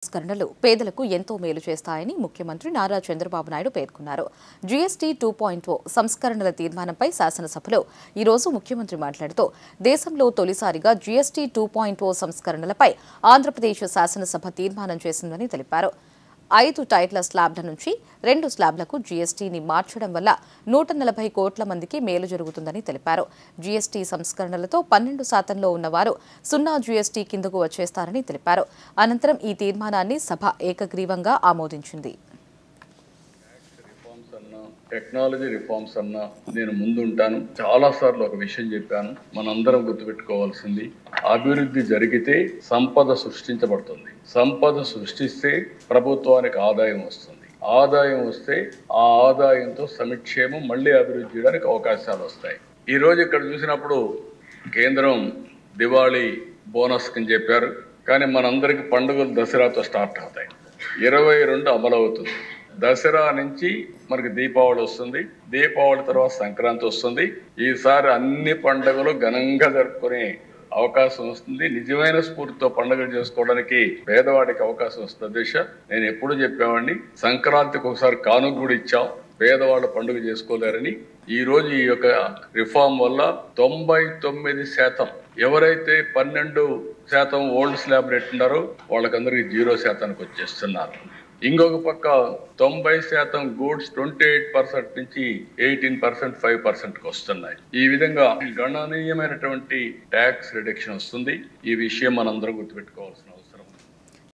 సంస్కరణలు పేదలకు ఎంతో మేలు చేస్తాయని ముఖ్యమంత్రి నారా చంద్రబాబు నాయుడు పేర్కొన్నారు. జీఎస్టీ 2.0 సంస్కరణల తీర్మానంపై శాసనసభలో ఈ రోజు ముఖ్యమంత్రి మాట్లాడుతూ దేశంలో తొలిసారిగా జీఎస్టీ 2.0 సంస్కరణలపై ఆంధ్రప్రదేశ్ శాసనసభ తీర్మానం చేసిందని తెలిపారు. 5 టైర్ల స్లాబ్ల నుంచి 2 స్లాబ్లకు జీఎస్టీని మార్చడం వల్ల 140 కోట్ల మందికి మేలు జరుగుతుందని తెలిపారు. జీఎస్టీ సంస్కరణలతో 12% ఉన్నవారు 0 జీఎస్టీ కిందకు వచ్చేస్తారని తెలిపారు. అనంతరం ఈ తీర్మానాన్ని సభ ఏకగ్రీవంగా ఆమోదించింది. టెక్నాలజీ రిఫార్మ్స్ అన్నా నేను ముందుంటాను. చాలా సార్లు ఒక విషయం చెప్పాను, మనందరం గుర్తుపెట్టుకోవాల్సింది అభివృద్ధి జరిగితే సంపద సృష్టించబడుతుంది. సంపద సృష్టిస్తే ప్రభుత్వానికి ఆదాయం వస్తుంది. ఆదాయం వస్తే ఆ ఆదాయంతో సంక్షేమం మళ్ళీ అభివృద్ధి చేయడానికి అవకాశాలు వస్తాయి. ఈ రోజు ఇక్కడ చూసినప్పుడు కేంద్రం దివాళీ బోనస్ కింద చెప్పారు, కానీ మనందరికి పండుగలు దసరాతో స్టార్ట్ అవుతాయి. 22 అమలవుతుంది. దసరా నుంచి మనకి దీపావళి వస్తుంది. దీపావళి తర్వాత సంక్రాంతి వస్తుంది. ఈసారి అన్ని పండుగలు ఘనంగా జరుపుకునే అవకాశం వస్తుంది. నిజమైన స్ఫూర్తితో పండుగలు చేసుకోవడానికి పేదవాడికి అవకాశం వస్తుంది. దిశ నేను ఎప్పుడు చెప్పేవాడిని, సంక్రాంతికి ఒకసారి కానుక కూడా ఇచ్చాం, పేదవాళ్ళు పండుగ చేసుకోలేరని. ఈ రోజు ఈ యొక్క రిఫార్మ్ వల్ల 99% ఎవరైతే 12% ఓల్డ్ స్లాబ్ రేట్ ఉన్నారో వాళ్ళకందరికీ 0% వచ్చేస్తున్నారు. ఇంకొక పక్క 90% గూడ్స్ 28% నుంచి 18% 5%కి వస్తున్నాయి. ఈ విధంగా గణనీయమైనటువంటి ట్యాక్స్ రిడక్షన్ వస్తుంది. ఈ విషయం మనందరం గుర్తుపెట్టుకోవాల్సిన